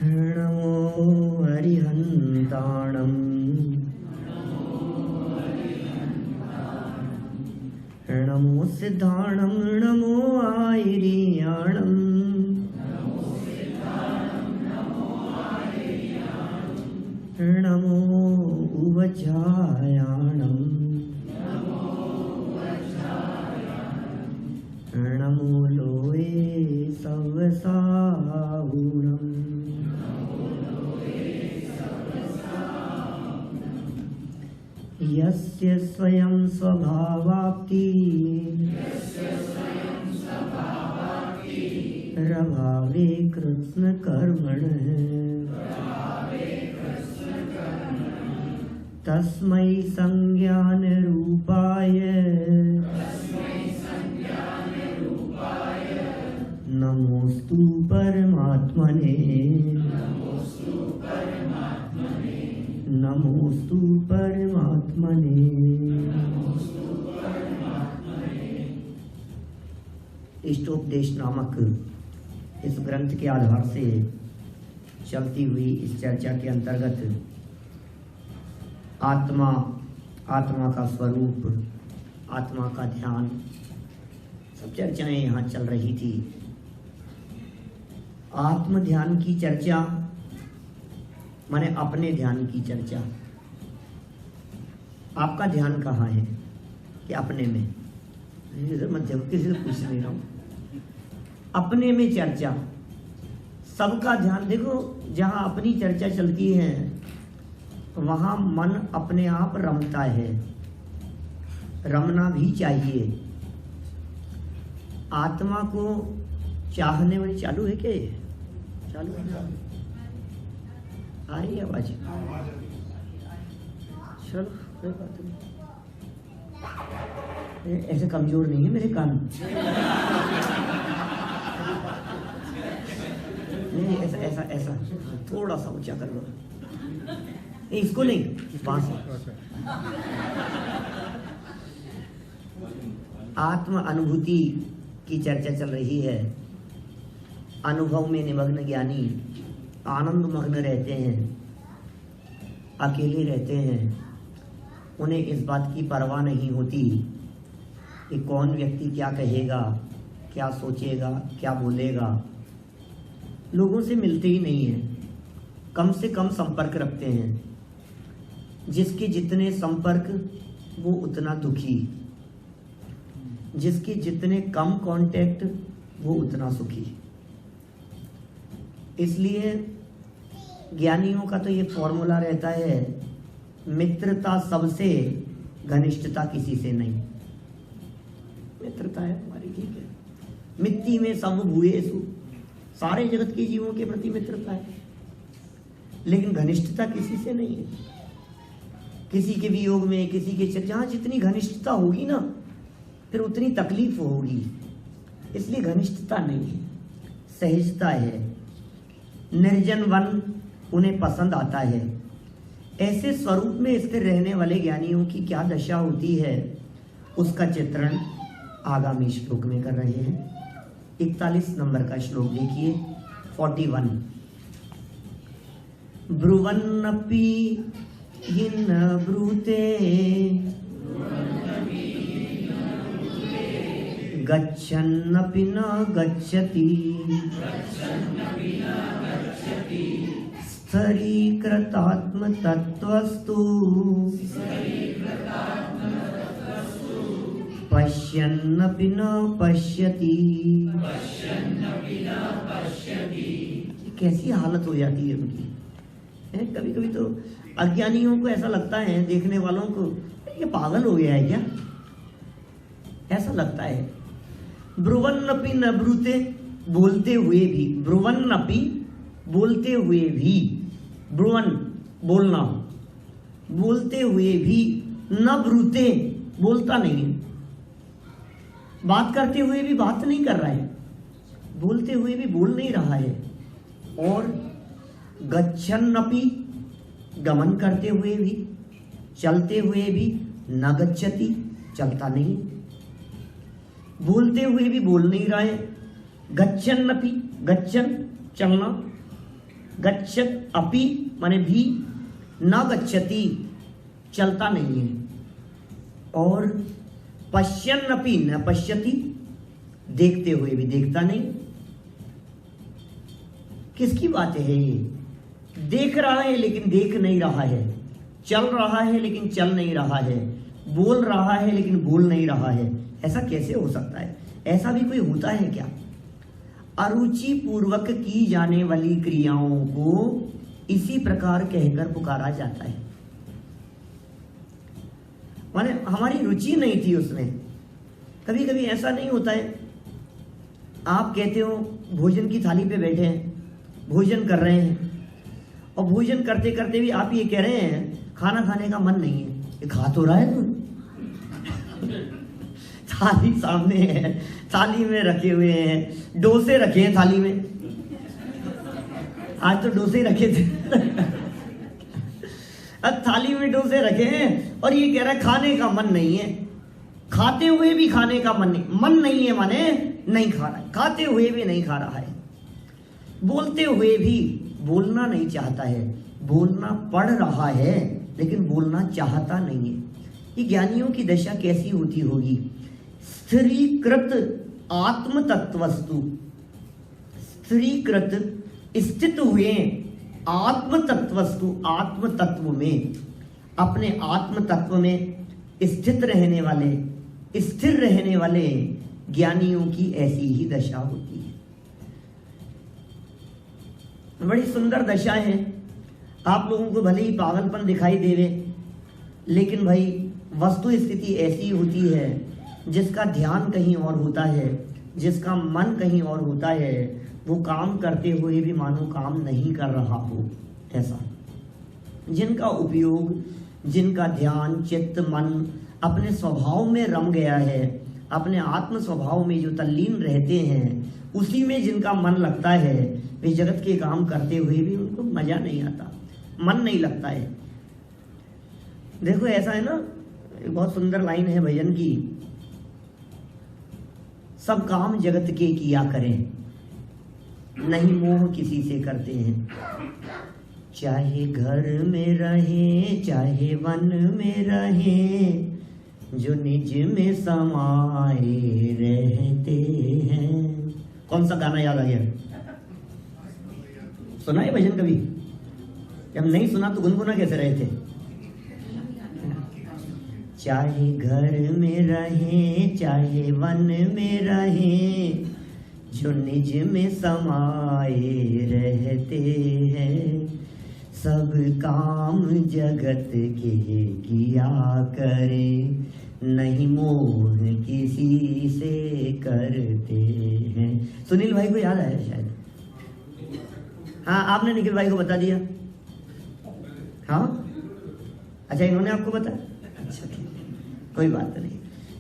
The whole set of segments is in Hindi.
नमो हरिहन्ताणम् नमो सिद्धाणं नमो आयर्याणम् नमो उवचायाणम् नमो लोये सवसाहुणम् यस्य स्वयं स्वभावाप्ति प्रभावे कृष्ण कर्मणः तस्मै संज्ञान रूपाय नमोस्तु परमात्मने नमोस्तु परमात्मने। इष्टोपदेश नामक इस ग्रंथ के आधार से चलती हुई इस चर्चा के अंतर्गत आत्मा, आत्मा का स्वरूप, आत्मा का ध्यान, सब चर्चाएं यहाँ चल रही थी। आत्म ध्यान की चर्चा माने अपने ध्यान की चर्चा। आपका ध्यान कहाँ है कि अपने में? इधर मत जाओ, किसी से पूछ नहीं रहा हूँ। अपने में चर्चा, सबका ध्यान। देखो, जहाँ अपनी चर्चा चलती है वहाँ मन अपने आप रमता है, रमना भी चाहिए। आत्मा को चाहने वाली चालू है क्या? ये चालू है ना? आ रही है आवाज? चलो कोई बात नहीं, ऐसे कमजोर नहीं है मेरे कान। नहीं, ऐसा ऐसा ऐसा थोड़ा सा ऊंचा कर लो। नहीं, इसको नहीं, वहां से। आत्म अनुभूति की चर्चा चल रही है। अनुभव में निमग्न ज्ञानी आनंद मग्न रहते हैं, अकेले रहते हैं। उन्हें इस बात की परवाह नहीं होती कि कौन व्यक्ति क्या कहेगा, क्या सोचेगा, क्या बोलेगा। लोगों से मिलते ही नहीं हैं, कम से कम संपर्क रखते हैं। जिसके जितने संपर्क वो उतना दुखी, जिसके जितने कम कांटेक्ट वो उतना सुखी। इसलिए ज्ञानियों का तो ये फॉर्मूला रहता है, मित्रता सबसे, घनिष्ठता किसी से नहीं। मित्रता है हमारी, ठीक है। मित्ति में सब भूयेषु, सारे जगत के जीवों के प्रति मित्रता है, लेकिन घनिष्ठता किसी से नहीं है। किसी के वियोग में, किसी के जहाँ जितनी घनिष्ठता होगी ना, फिर उतनी तकलीफ होगी। इसलिए घनिष्ठता नहीं है, सहजता है। निर्जन वन उन्हें पसंद आता है। ऐसे स्वरूप में स्थिर रहने वाले ज्ञानियों की क्या दशा होती है, उसका चित्रण आगामी श्लोक में कर रहे हैं। 41 नंबर का श्लोक देखिए, 41। ब्रुवन्नपि हिन ब्रूते गच्छन्नपि न गच्छति स्थरीकृतात्म तत्वस्तु पश्यन्नपि न पश्यति। कैसी हालत हो जाती है उनकी। कभी कभी तो अज्ञानियों को ऐसा लगता है, देखने वालों को, ये पागल हो गया है क्या, ऐसा लगता है। ब्रुवन्नपि न ब्रूते, बोलते हुए भी, ब्रुवन्नपि बोलते हुए भी, ब्रुवन बोलना, बोलते हुए भी, न ब्रूते बोलता नहीं, बात करते हुए भी बात नहीं कर रहा है, बोलते हुए भी बोल नहीं रहा है। और गच्छन्नपि गमन करते हुए भी, चलते हुए भी, न गच्छति चलता नहीं, बोलते हुए भी बोल नहीं रहा है। गच्छन्नपि, गच्छन चलना, गच्छत अपि माने भी, न गच्छति चलता नहीं है, और पश्यन् अपि न पश्यति देखते हुए भी देखता नहीं। किसकी बात है ये? देख रहा है लेकिन देख नहीं रहा है, चल रहा है लेकिन चल नहीं रहा है, बोल रहा है लेकिन बोल नहीं रहा है। ऐसा कैसे हो सकता है? ऐसा भी कोई होता है क्या? अरुचि पूर्वक की जाने वाली क्रियाओं को इसी प्रकार कहकर पुकारा जाता है। माने हमारी रुचि नहीं थी उसमें। कभी कभी ऐसा नहीं होता है, आप कहते हो भोजन की थाली पे बैठे हैं, भोजन कर रहे हैं, और भोजन करते करते भी आप ये कह रहे हैं खाना खाने का मन नहीं है। ये खा तो रहा है तू। थाली सामने है, थाली में रखे हुए हैं, डोसे रखे हैं थाली में। आज तो डोसे रखे थे। अब थाली में डोसे रखे हैं और ये कह रहा है खाने का मन नहीं है। खाते हुए भी खाने का मन नहीं है, माने नहीं खा रहा है। खाते हुए भी नहीं खा रहा है, बोलते हुए भी बोलना नहीं चाहता है, बोलना पड़ रहा है लेकिन बोलना चाहता नहीं है। ये ज्ञानियों की दशा कैसी होती होगी? स्थिरीकृत आत्म तत्वस्तु, स्थिरीकृत स्थित हुए आत्म तत्वस्तु, आत्म तत्व में, अपने आत्म तत्व में स्थित रहने वाले, स्थिर रहने वाले ज्ञानियों की ऐसी ही दशा होती है। बड़ी सुंदर दशा है। आप लोगों को भले ही पागलपन दिखाई देवे, लेकिन भाई वस्तु स्थिति ऐसी होती है, जिसका ध्यान कहीं और होता है, जिसका मन कहीं और होता है, वो काम करते हुए भी मानो काम नहीं कर रहा हो। ऐसा जिनका उपयोग, जिनका ध्यान, चित्त, मन अपने स्वभाव में रम गया है, अपने आत्म स्वभाव में जो तल्लीन रहते हैं, उसी में जिनका मन लगता है, वे जगत के काम करते हुए भी उनको मजा नहीं आता, मन नहीं लगता है। देखो ऐसा है ना, बहुत सुंदर लाइन है भजन की, सब काम जगत के किया करें, नहीं मोह किसी से करते हैं। चाहे घर में रहे चाहे वन में रहे, जो निज में समाये रहते हैं। कौन सा गाना याद आ गया? सुना है भजन कभी? जब नहीं सुना तो गुनगुना कैसे रहे थे? चाहे घर में रहे चाहे वन में रहे, जो निज में समाये रहते हैं, सब काम जगत के किया करें, नहीं मोह किसी से करते हैं। सुनील भाई को याद आया शायद? हाँ, आपने निखिल भाई को बता दिया? हाँ, अच्छा, इन्होंने आपको बताया? अच्छा, ठीक है, कोई बात नहीं।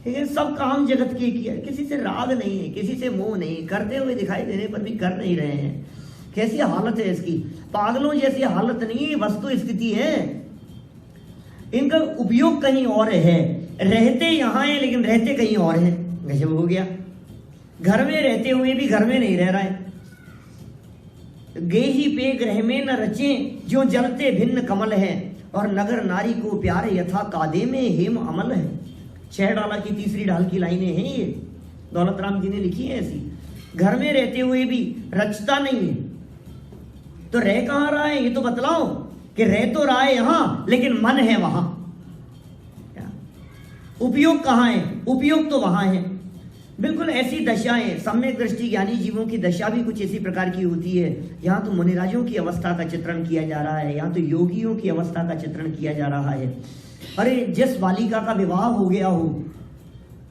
लेकिन सब काम जगत के किया, किसी से राग नहीं है, किसी से मोह नहीं, करते हुए दिखाई देने पर भी कर नहीं रहे हैं। कैसी हालत है इसकी? पागलों जैसी हालत नहीं, वस्तु स्थिति है। इनका उपयोग कहीं और है, रहते यहाँ है लेकिन रहते कहीं और है। गजब हो गया। घर में रहते हुए भी घर में नहीं रह रहा है। गेही पे ग्रह में न रचे, जो जलते भिन्न कमल है, और नगर नारी को प्यार यथा कादे में हेम अमल है। 6 डाला की तीसरी ढाल की लाइनें हैं ये, दौलत राम जी ने लिखी है ऐसी। घर में रहते हुए भी रचता नहीं है, तो रह कहां रहा है ये तो बतलाओ, कि रह तो रहा है यहां लेकिन मन है वहां। उपयोग कहां है? उपयोग तो वहां है। बिल्कुल ऐसी दशाएं, सम्यक दृष्टि ज्ञानी जीवों की दशा भी कुछ इसी प्रकार की होती है। यहाँ तो मुनिराजों की अवस्था का चित्रण किया जा रहा है, यहाँ तो योगियों की अवस्था का चित्रण किया जा रहा है। अरे जिस बालिका का विवाह हो गया हो,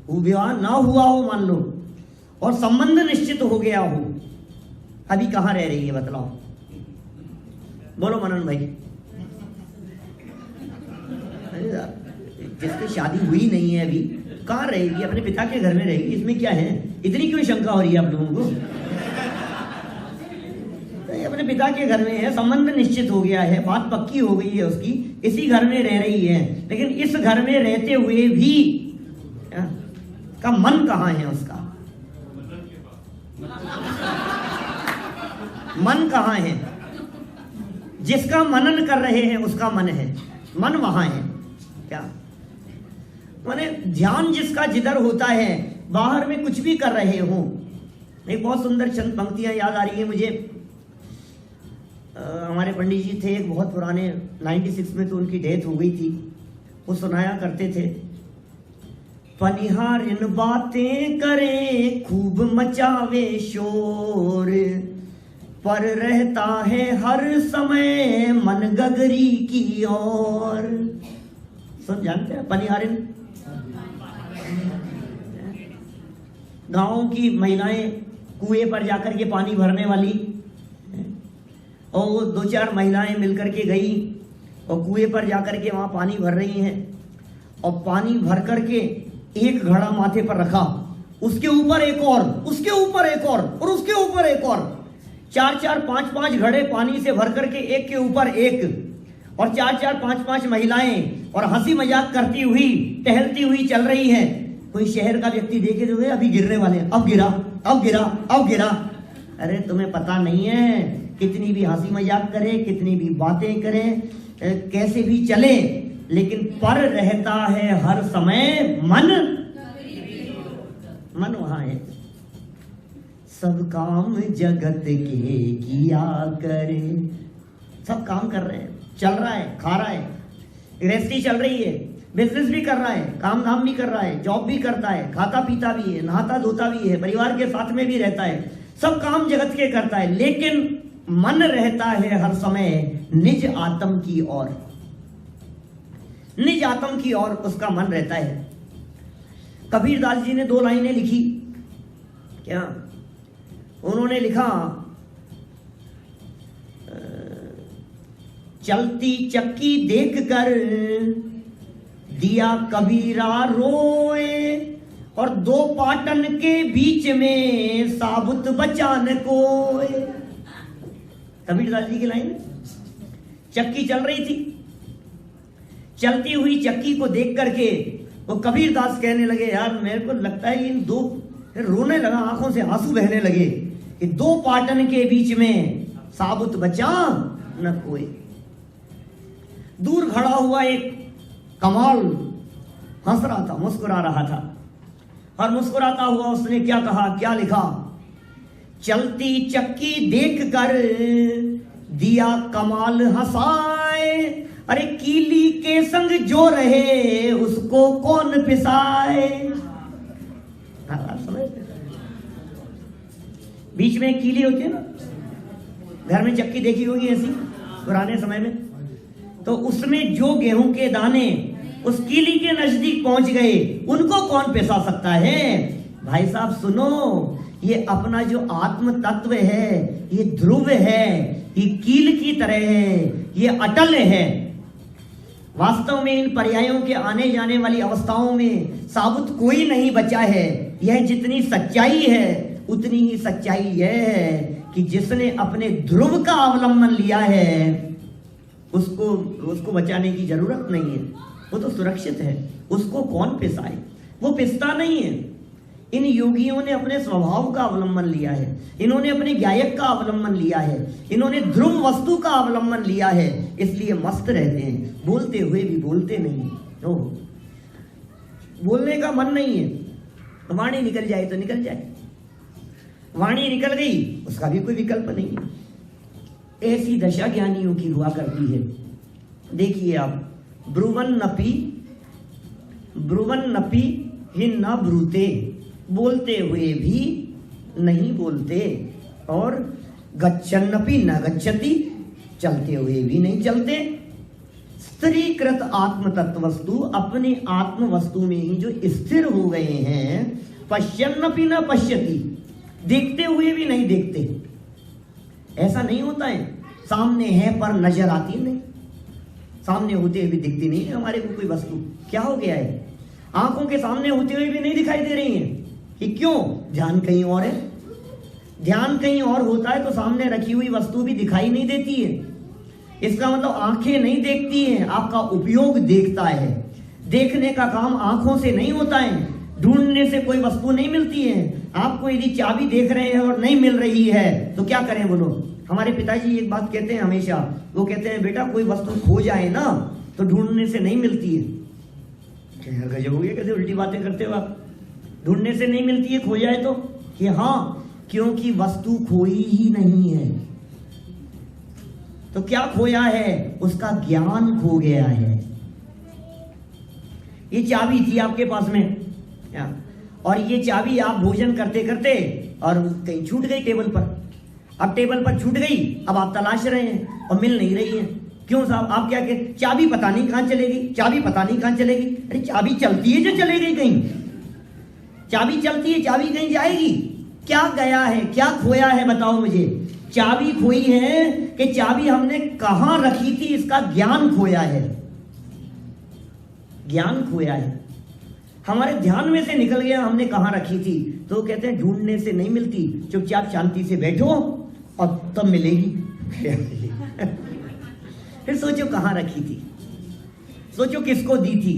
वो विवाह ना हुआ हो मान लो, और संबंध निश्चित हो गया हो, अभी कहाँ रह रही है बतलाओ? बोलो मनन भाई। जिसकी शादी हुई नहीं है अभी, कहाँ रहेगी? अपने पिता के घर में रहेगी, इसमें क्या है? इतनी क्यों शंका हो रही है आप लोगों को? तो अपने पिता के घर में है, संबंध निश्चित हो गया है, बात पक्की हो गई है उसकी, इसी घर में रह रही है। लेकिन इस घर में रहते हुए भी का मन कहाँ है उसका? मन कहाँ है? जिसका मनन कर रहे हैं उसका मन है, मन वहां है। क्या माने ध्यान जिसका जिधर होता है, बाहर में कुछ भी कर रहे हो। एक बहुत सुंदर चंद पंक्तियां याद आ रही है मुझे। हमारे पंडित जी थे एक बहुत पुराने, 96 में तो उनकी डेथ हो गई थी। वो सुनाया करते थे, पनिहारिन बातें करे खूब मचावे शोर, पर रहता है हर समय मन गगरी की ओर। सुन जानते हैं पनिहारिन? गांव की महिलाएं कुएं पर जाकर के पानी भरने वाली, और वो 2-4 महिलाएं मिलकर के गई और कुएं पर जाकर के वहां पानी भर रही हैं। और पानी भर करके एक घड़ा माथे पर रखा, उसके ऊपर एक और, उसके ऊपर एक और उसके ऊपर एक और, 4-4, 5-5 घड़े पानी से भर करके एक के ऊपर एक, और 4-4, 5-5 महिलाएं और हंसी मजाक करती हुई टहलती हुई चल रही हैं। कोई शहर का व्यक्ति देखे तो अभी गिरने वाले हैं, अब गिरा, अब गिरा, अब गिरा। अरे तुम्हें पता नहीं है, कितनी भी हंसी मजाक करे, कितनी भी बातें करे, कैसे भी चले, लेकिन पर रहता है हर समय मन वहां है। सब काम जगत के किया करे, सब काम कर रहे हैं, चल रहा है, खा रहा है, गृहस्थी चल रही है, बिजनेस भी कर रहा है, काम धाम भी कर रहा है, जॉब भी करता है, खाता पीता भी है, नहाता धोता भी है, परिवार के साथ में भी रहता है, सब काम जगत के करता है, लेकिन मन रहता है हर समय निज आत्म की ओर। निज आत्म की ओर उसका मन रहता है। कबीरदास जी ने 2 लाइनें लिखी। क्या उन्होंने लिखा, चलती चक्की देख कर दिया कबीरा रोए, और 2 पाटन के बीच में साबुत बचान कोए। कबीरदास जी की लाइन। चक्की चल रही थी, चलती हुई चक्की को देख करके वो कबीरदास कहने लगे, यार मेरे को लगता है इन 2, रोने लगा, आंखों से आंसू बहने लगे कि 2 पाटन के बीच में साबुत बचा न कोई। दूर खड़ा हुआ एक कमाल हंस रहा था, मुस्कुरा रहा था, और मुस्कुराता हुआ उसने क्या कहा, क्या लिखा, चलती चक्की देख कर दिया कमाल हंसाए, अरे कीली के संग जो रहे उसको कौन पिसाए। बीच में कीली होती है ना, घर में चक्की देखी होगी ऐसी पुराने समय में, तो उसमें जो गेहूं के दाने उस कीली के नजदीक पहुंच गए, उनको कौन पिसा सकता है। भाई साहब सुनो, ये अपना जो आत्म तत्व है, ये ध्रुव है, ये कील की तरह है, ये अटल है। वास्तव में इन पर्यायों के आने जाने वाली अवस्थाओं में साबुत कोई नहीं बचा है। यह जितनी सच्चाई है उतनी ही सच्चाई यह है कि जिसने अपने ध्रुव का अवलंबन लिया है उसको बचाने की जरूरत नहीं है, वो तो सुरक्षित है, उसको कौन पिसाए, वो पिसता नहीं है। इन योगियों ने अपने स्वभाव का अवलंबन लिया है, इन्होंने अपने ज्ञायक का अवलंबन लिया है, इन्होंने ध्रुव वस्तु का अवलंबन लिया है, इसलिए मस्त रहते हैं, बोलते हुए भी बोलते नहीं। तो बोलने का मन नहीं है, वाणी निकल जाए तो निकल जाए, वाणी निकल गई उसका भी कोई विकल्प नहीं है। ऐसी दशा ज्ञानियों की हुआ करती है। देखिए आप, ब्रुवन नपी ही न ब्रूते, बोलते हुए भी नहीं बोलते, और गच्छन्नपि न गच्छति, चलते हुए भी नहीं चलते। स्थिरीकृत आत्म तत्व वस्तु, अपने आत्म वस्तु में ही जो स्थिर हो गए हैं, पश्यन्नपि न पश्यति, देखते हुए भी नहीं देखते। ऐसा नहीं होता है सामने है पर नजर आती नहीं, सामने होते हुए भी दिखती नहीं है हमारे को कोई वस्तु। क्या हो गया है, आंखों के सामने होते हुए भी नहीं दिखाई दे रही है कि क्यों, ध्यान कहीं और है। ध्यान कहीं और होता है तो सामने रखी हुई वस्तु भी दिखाई नहीं देती है। इसका मतलब आंखें नहीं देखती हैं, आपका उपयोग देखता है। देखने का काम आंखों से नहीं होता है, ढूंढने से कोई वस्तु नहीं मिलती है। आपको यदि चाबी देख रहे हैं और नहीं मिल रही है तो क्या करें बोलो? हमारे पिताजी एक बात कहते हैं हमेशा, वो कहते हैं बेटा कोई वस्तु खो जाए ना तो ढूंढने से नहीं मिलती है। गजब हो गया, कैसे उल्टी बातें करते हो आप? ढूंढने से नहीं मिलती है, खो जाए तो? कि हाँ, क्योंकि वस्तु खोई ही नहीं है। तो क्या खोया है? उसका ज्ञान खो गया है। ये चाबी थी आपके पास में और ये चाबी आप भोजन करते करते और कहीं छूट गई टेबल पर। अब टेबल पर छूट गई, अब आप तलाश रहे हैं और मिल नहीं रही है। क्यों साहब? आप क्या कहते? चाबी पता नहीं कहां चलेगी, चाबी पता नहीं कहां चलेगी। अरे चाबी चलती है जो चलेगी कहीं, चाबी चलती है, चाबी कहीं जाएगी। क्या गया है, क्या खोया है बताओ मुझे? चाबी खोई है कि चाबी हमने कहां रखी थी इसका ज्ञान खोया है। ज्ञान खोया है, हमारे ध्यान में से निकल गया, हमने कहां रखी थी। तो कहते हैं ढूंढने से नहीं मिलती, चुपचाप शांति से बैठो और तब मिलेगी। फिर सोचो कहां रखी थी, सोचो किसको दी थी,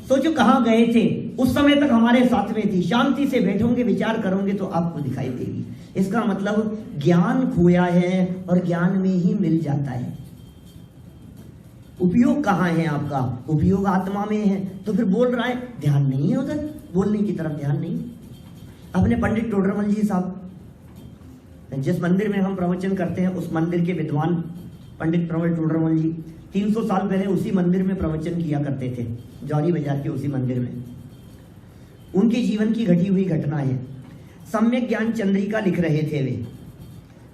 सोचो कहां गए थे, उस समय तक हमारे साथ में थी। शांति से बैठोगे, विचार करोगे तो आपको दिखाई देगी। इसका मतलब ज्ञान खोया है और ज्ञान में ही मिल जाता है। उपयोग कहां है आपका? उपयोग आत्मा में है। तो फिर बोल रहा है, ध्यान नहीं है उधर, बोलने की तरफ ध्यान नहीं। अपने पंडित टोडरमल जी साहब, जिस मंदिर में हम प्रवचन करते हैं उस मंदिर के विद्वान पंडित प्रवल टोडरमल जी 300 साल पहले उसी मंदिर में प्रवचन किया करते थे, जौहरी बाजार के उसी मंदिर में। उनके जीवन की घटी हुई घटना है। सम्यक ज्ञान चंद्रिका लिख रहे थे वे,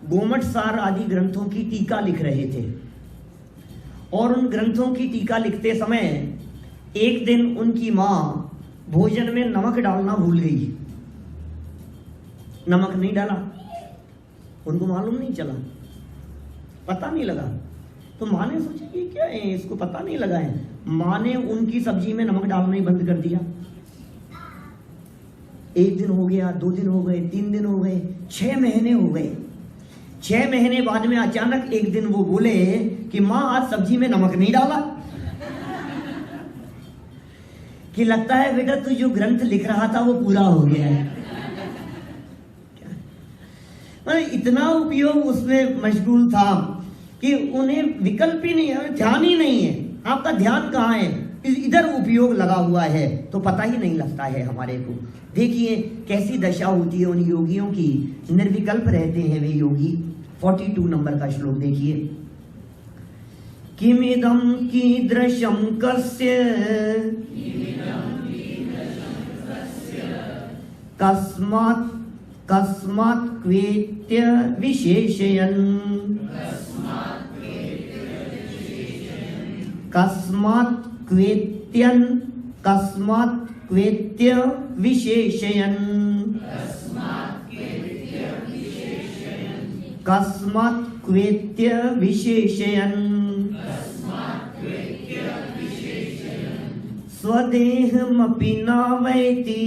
गोमट सार आदि ग्रंथों की टीका लिख रहे थे और उन ग्रंथों की टीका लिखते समय एक दिन उनकी मां भोजन में नमक डालना भूल गई। नमक नहीं डाला, उनको मालूम नहीं चला, पता नहीं लगा। तो माँ ने सोचा कि क्या है, इसको पता नहीं लगा है। माँ ने उनकी सब्जी में नमक डालना ही बंद कर दिया। 1 दिन हो गया, 2 दिन हो गए, 3 दिन हो गए, 6 महीने हो गए। 6 महीने बाद में अचानक एक दिन वो बोले कि माँ आज सब्जी में नमक नहीं डाला। कि लगता है बेटा तू जो ग्रंथ लिख रहा था वो पूरा हो गया है। इतना उपयोग उसमें मशगूल था कि उन्हें विकल्प ही नहीं है, ध्यान ही नहीं है। आपका ध्यान कहाँ है? इधर उपयोग लगा हुआ है तो पता ही नहीं लगता है हमारे को। देखिए कैसी दशा होती है उन योगियों की, निर्विकल्प रहते हैं वे योगी। 42 नंबर का श्लोक देखिए। किमिदं कीदृशं कस्य कस्मात् कस्मात् क्वेत्य विशेषयन् कस्मात् क्वेत्यन् कस्मात् क्वेत्य विशेषयन् कस्मात् क्वेत्य विशेषयन् स्वदेहमपि नावैति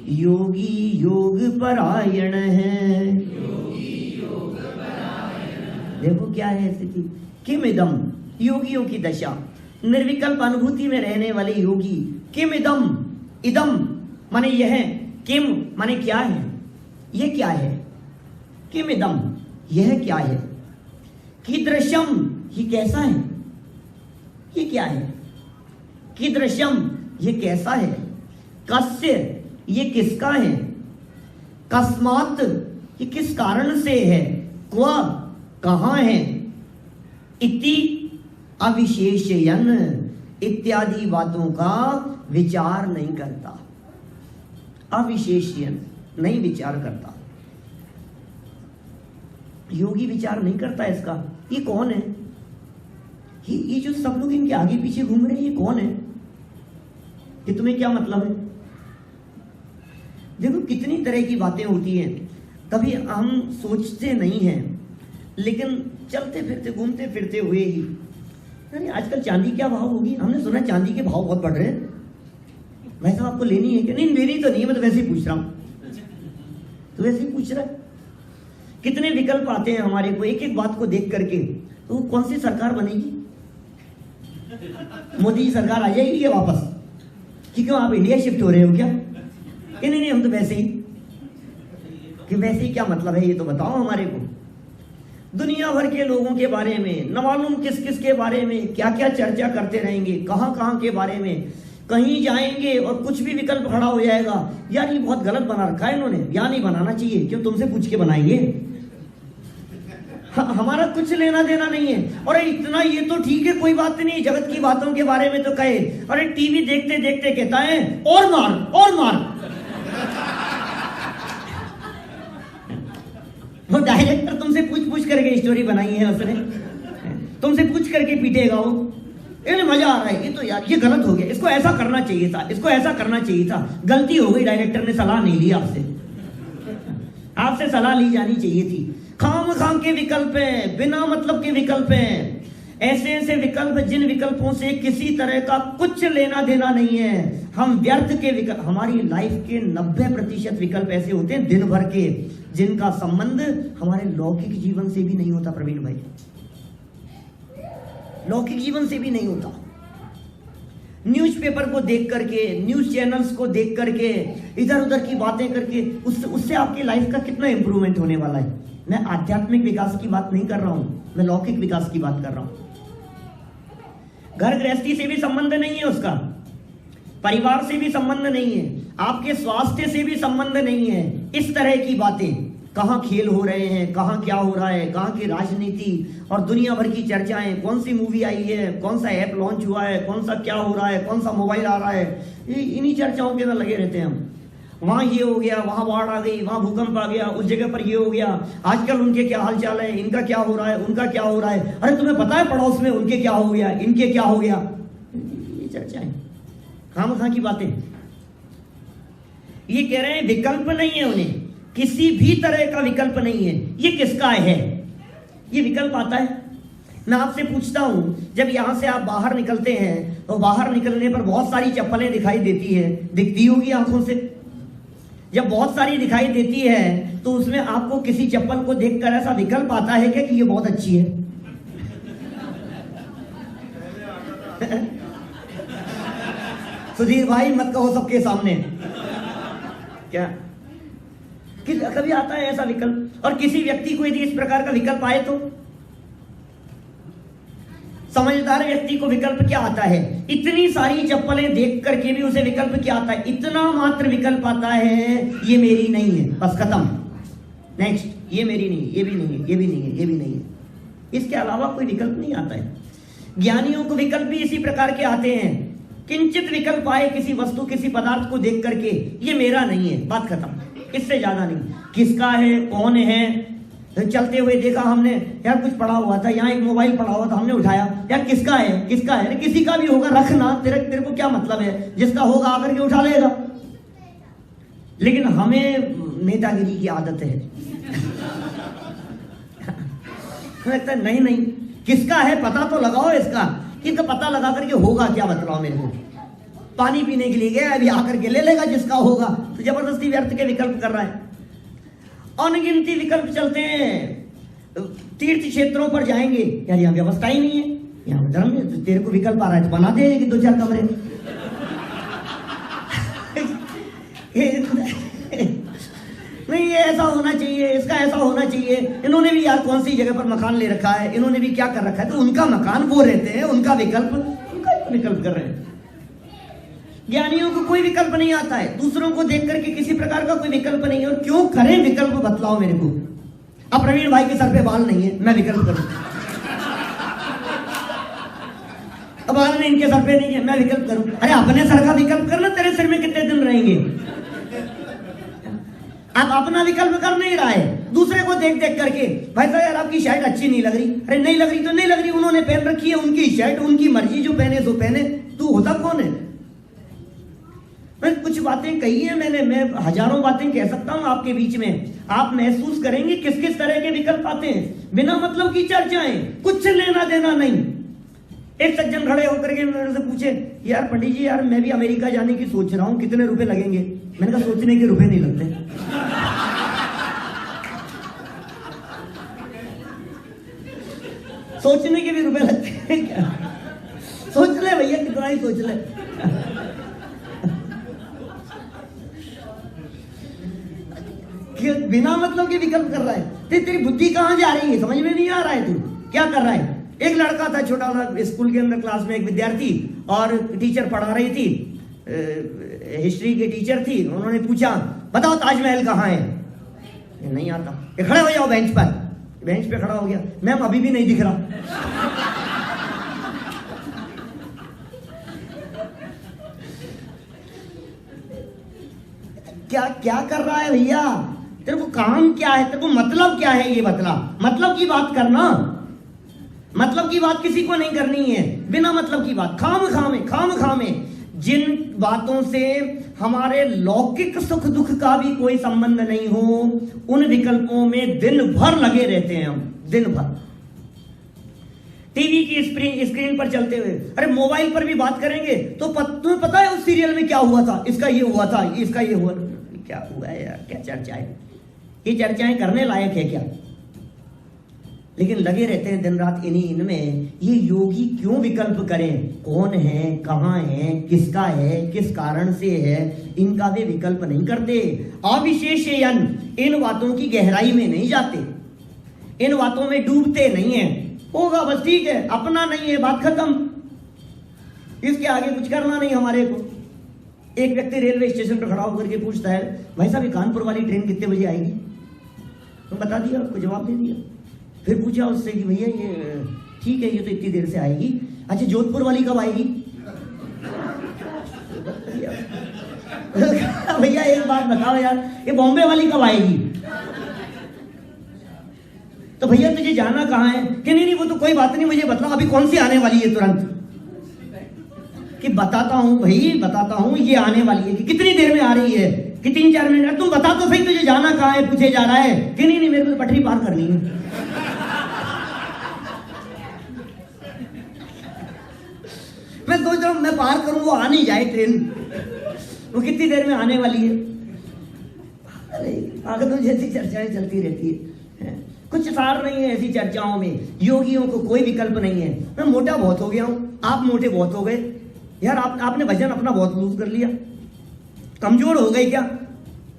योगी योग परायण है। देखो क्या है स्थिति। किम इदम, योगियों की दशा, निर्विकल्प अनुभूति में रहने वाले योगी। किम इदम, इदम माने यह, किम माने क्या है, ये क्या है। किम इदम, यह क्या है। कीदृशम, ये कैसा है, ये क्या है। कीदृशम, ये कैसा है। कस्य, ये किसका है। कस्मात्, ये किस कारण से है। क्व, कहां है। इति अविशेषयन्, इत्यादि बातों का विचार नहीं करता। अविशेषयन्, नहीं विचार करता। योगी विचार नहीं करता इसका। ये कौन है, ये जो सब लोग इनके आगे पीछे घूम रहे हैं, ये कौन है, ये तुम्हें क्या मतलब है। देखो कितनी तरह की बातें होती हैं, कभी हम सोचते नहीं हैं लेकिन चलते फिरते घूमते फिरते हुए ही, अरे आजकल चांदी क्या भाव होगी, हमने सुना चांदी के भाव बहुत बढ़ रहे हैं, वैसा आपको लेनी है क्या। नहीं लेनी तो नहीं, मैं तो वैसे ही पूछ रहा हूं। तो वैसे ही पूछ रहा है। कितने विकल्प आते हैं हमारे को एक एक बात को देख करके। तो कौन सी सरकार बनेगी, मोदी जी सरकार आ जाएगी ये वापस कि क्यों आप इंडिया शिफ्ट हो रहे हो क्या? कि नहीं हम तो वैसे ही, कि वैसे ही क्या मतलब है ये तो बताओ हमारे को। दुनिया भर के लोगों के बारे में, न मालूम किस किस के बारे में क्या क्या चर्चा करते रहेंगे, कहां कहां के बारे में। कहीं जाएंगे और कुछ भी विकल्प खड़ा हो जाएगा, यार ये बहुत गलत बना रखा है इन्होंने, या नहीं बनाना चाहिए, क्यों तुमसे पूछ के बनाएंगे? हमारा कुछ लेना देना नहीं है। और इतना ये तो ठीक है, कोई बात नहीं, जगत की बातों के बारे में तो कहे। अरे टीवी देखते देखते कहता है और मार और मार। वो डायरेक्टर तुमसे पूछ पूछ करके स्टोरी बनाई है उसने, तुमसे पूछ करके पीटेगा वो। इन्हें मजा आ रहा है, ये तो यार ये गलत हो गया, इसको ऐसा करना चाहिए था, इसको ऐसा करना चाहिए था, गलती हो गई, डायरेक्टर ने सलाह नहीं ली आपसे, आपसे सलाह ली जानी चाहिए थी। खाम खाम के विकल्प हैं, बिना मतलब के विकल्प हैं, ऐसे ऐसे विकल्प जिन विकल्पों से किसी तरह का कुछ लेना देना नहीं है। हम व्यर्थ के विकल्प, हमारी लाइफ के 90% विकल्प ऐसे होते हैं दिन भर के, जिनका संबंध हमारे लौकिक जीवन से भी नहीं होता। प्रवीण भाई, लौकिक जीवन से भी नहीं होता। न्यूज़पेपर को देख करके, न्यूज चैनल्स को देख करके, इधर उधर की बातें करके, उससे आपकी लाइफ का कितना इंप्रूवमेंट होने वाला है। मैं आध्यात्मिक विकास की बात नहीं कर रहा हूं, मैं लौकिक विकास की बात कर रहा हूं। घर गृहस्थी से भी संबंध नहीं है उसका, परिवार से भी संबंध नहीं है, आपके स्वास्थ्य से भी संबंध नहीं है। इस तरह की बातें, कहां खेल हो रहे हैं, कहां क्या हो रहा है, कहां की राजनीति और दुनिया भर की चर्चाएं, कौन सी मूवी आई है, कौन सा ऐप लॉन्च हुआ है, कौन सा क्या हो रहा है, कौन सा मोबाइल आ रहा है, इन्हीं चर्चाओं के अंदर लगे रहते हैं हम। वहां ये हो गया, वहां बाढ़ आ गई, वहां भूकंप आ गया, उस जगह पर ये हो गया, आजकल उनके क्या हाल चाल है, इनका क्या हो रहा है, उनका क्या हो रहा है, अरे तुम्हें पता है पड़ोस में उनके क्या हो गया, इनके क्या हो गया। ये चर्चाएं, खामखा की बातें। ये कह रहे हैं विकल्प नहीं है उन्हें, किसी भी तरह का विकल्प नहीं है। ये किसका है? ये विकल्प आता है। मैं आपसे पूछता हूं, जब यहां से आप बाहर निकलते हैं तो बाहर निकलने पर बहुत सारी चप्पलें दिखाई देती है, दिखती होगी आंखों से। जब बहुत सारी दिखाई देती है तो उसमें आपको किसी चप्पल को देखकर ऐसा विकल्प आता है क्या कि ये बहुत अच्छी है? सुधीर भाई मत कहो सबके सामने, क्या कि कभी आता है ऐसा विकल्प? और किसी व्यक्ति को यदि इस प्रकार का विकल्प आए तो समझदार व्यक्ति को विकल्प क्या आता है? इतनी सारी चप्पलें देख करके भी उसे विकल्प क्या आता है? इतना मात्र विकल्प आता है, ये मेरी नहीं है, बस खत्म, नेक्स्ट, ये मेरी नहीं, ये भी नहीं है, ये भी नहीं है, ये भी नहीं है। इसके अलावा कोई विकल्प नहीं आता है। ज्ञानियों को विकल्प भी इसी प्रकार के आते हैं। किंचित विकल्प आए किसी वस्तु, किसी पदार्थ को देख करके, ये मेरा नहीं है, बात खत्म, इससे ज्यादा नहीं। किसका है, कौन है, चलते हुए देखा हमने, यार कुछ पड़ा हुआ था, यहाँ एक मोबाइल पड़ा हुआ था, हमने उठाया, यार किसका है, किसका है, किसी का भी होगा, रखना, तेरे को क्या मतलब है, जिसका होगा आकर के उठा लेगा। लेकिन हमें नेतागिरी की आदत है। लगता है नहीं नहीं, किसका है पता तो लगाओ इसका, किसका पता लगा करके होगा क्या, बतलाओ मेरे को। पानी पीने के लिए गया, अभी आकर के ले लेगा जिसका होगा, तो जबरदस्ती व्यर्थ के विकल्प कर रहा है। अनगिनती विकल्प चलते हैं। तीर्थ क्षेत्रों पर जाएंगे, यार यहाँ व्यवस्था ही नहीं है, यहाँ धर्म, तेरे को विकल्प आ रहा है तो बना दे 2-4 कमरे। नहीं, ये ऐसा होना चाहिए, इसका ऐसा होना चाहिए। इन्होंने भी यार कौन सी जगह पर मकान ले रखा है, इन्होंने भी क्या कर रखा है, तो उनका मकान वो रहते हैं, उनका विकल्प कर रहे हैं। ज्ञानियों को कोई विकल्प नहीं आता है, दूसरों को देख करके किसी प्रकार का कोई विकल्प नहीं है। और क्यों करें विकल्प, बतलाओ मेरे को। अब प्रवीण भाई के सर पे बाल नहीं है, मैं विकल्प करूं। अब बाल नहीं, इनके सर पे नहीं है, मैं विकल्प करूं। अरे अपने सर का विकल्प करना, तेरे सिर में कितने दिन रहेंगे। आप अपना विकल्प कर नहीं रहा है, दूसरे को देख देख करके, भाई साहब यार आपकी शर्ट अच्छी नहीं लग रही, अरे नहीं लग रही तो नहीं लग रही, उन्होंने पहन रखी है, उनकी शर्ट, उनकी मर्जी, जो पहने सो पहने, तू होता कौन है। मैं कुछ बातें कही है मैंने, मैं हजारों बातें कह सकता हूं आपके बीच में, आप महसूस करेंगे किस किस तरह के विकल्प आते हैं। बिना मतलब की चर्चाएं, कुछ लेना देना नहीं। एक सज्जन खड़े होकर के मेरे से पूछे, यार पंडित जी यार मैं भी अमेरिका जाने की सोच रहा हूं, कितने रुपए लगेंगे। मैंने कहा सोचने के रुपए नहीं लगते। सोचने के भी रुपए लगते हैं क्या? ले भैया, कितना ही सोच ले। बिना मतलब के विकल्प कर रहा है। तेरी बुद्धि कहाँ जा रही है, समझ में नहीं आ रहा है। तू क्या कर रहा है? एक लड़का था छोटा सा स्कूल के अंदर, क्लास में एक विद्यार्थी, और टीचर पढ़ा रही थी, हिस्ट्री के टीचर थी। उन्होंने पूछा, बताओ ताजमहल कहाँ है? नहीं आता। खड़े हो जाओ बेंच पर। बेंच पे खड़ा हो गया। मैम अभी भी नहीं दिख रहा। क्या क्या कर रहा है भैया? तेरे को काम क्या है, तेरे को मतलब क्या है? ये मतलब की बात करना। मतलब की बात किसी को नहीं करनी है, बिना मतलब की बात खाम खामे जिन बातों से हमारे लौकिक सुख दुख का भी कोई संबंध नहीं हो, उन विकल्पों में दिन भर लगे रहते हैं हम, दिन भर। टीवी की स्क्रीन पर चलते हुए, अरे मोबाइल पर भी बात करेंगे तो तुम्हें पता है उस सीरियल में क्या हुआ था, इसका ये हुआ था, इसका ये हुआ। क्या हुआ है यार, क्या चर्चा है? ये चर्चाएं करने लायक है क्या? लेकिन लगे रहते हैं दिन रात इनमें। ये योगी क्यों विकल्प करें? कौन है, कहां है, किसका है, किस कारण से है, इनका वे विकल्प नहीं करते। अविशेषयन, इन बातों की गहराई में नहीं जाते, इन बातों में डूबते नहीं है। होगा बस ठीक है, अपना नहीं है, बात खत्म। इसके आगे कुछ करना नहीं हमारे को। एक व्यक्ति रेलवे स्टेशन पर खड़ा होकर के पूछता है, भाई साहब ये कानपुर वाली ट्रेन कितने बजे आएगी? तो बता दिया, उसको जवाब दे दिया। फिर पूछा उससे कि भैया ये ठीक है, ये तो इतनी देर से आएगी। अच्छा जोधपुर वाली कब आएगी? भैया एक बात बताओ यार, ये बॉम्बे वाली कब आएगी? तो भैया तुझे जाना कहाँ है? कि नहीं वो तो कोई बात नहीं, मुझे बताओ अभी कौन सी आने वाली है तुरंत। कि बताता हूँ भाई, बताता हूँ, ये आने वाली है। कि कितनी देर में आ रही है? कि 3-4 मिनट। तुम बता तो सही, तुझे जाना कहाँ है? पूछे जा रहा है। कि नहीं मेरे को तो पटरी पार करनी है। मैं सोच रहा हूं मैं पार करूं, वो आ नहीं जाए ट्रेन, वो कितनी देर में आने वाली है। आगे तो जैसी चर्चाएं चलती रहती है, कुछ सार नहीं है ऐसी चर्चाओं में। योगियों को कोई विकल्प नहीं है। मैं मोटा बहुत हो गया हूं, आप मोटे बहुत हो गए यार। आपने वजन अपना बहुत लूज कर लिया, कमजोर हो गए क्या?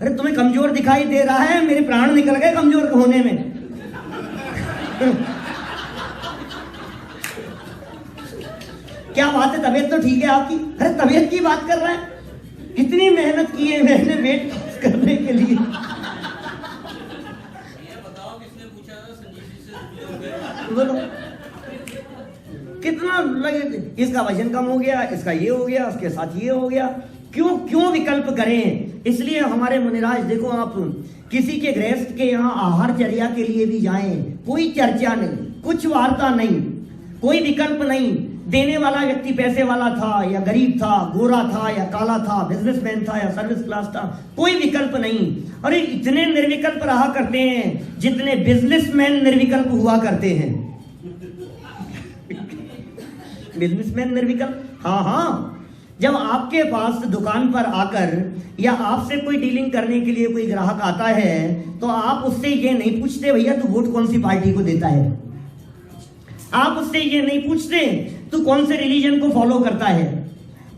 अरे तुम्हें कमजोर दिखाई दे रहा है, मेरे प्राण निकल गए कमजोर होने में। क्या बात है, तबीयत तो ठीक है आपकी? अरे तबीयत की बात कर रहा है? कितनी मेहनत की है मैंने वेट करने के लिए। बताओ किसने पूछा था? संजीव जी से बोलो कितना लगे। इसका वजन कम हो गया, इसका ये हो गया, उसके साथ ये हो गया। क्यों विकल्प करें? इसलिए हमारे मुनिराज देखो, आप किसी के गृहस्थ के यहाँ आहार चर्या के लिए भी जाएं, कोई चर्चा नहीं, कुछ वार्ता नहीं, कोई विकल्प नहीं। देने वाला व्यक्ति पैसे वाला था या गरीब था, गोरा था या काला था, बिजनेसमैन था या सर्विस क्लास था, कोई विकल्प नहीं। अरे इतने निर्विकल्प रहा करते हैं जितने बिजनेसमैन निर्विकल्प हुआ करते हैं। बिजनेसमैन निर्विकल्प? हाँ, जब आपके पास दुकान पर आकर या आपसे कोई डीलिंग करने के लिए कोई ग्राहक आता है तो आप उससे ये नहीं पूछते भैया तू वोट कौन सी पार्टी को देता है। आप उससे ये नहीं पूछते तू कौन से रिलीजन को फॉलो करता है।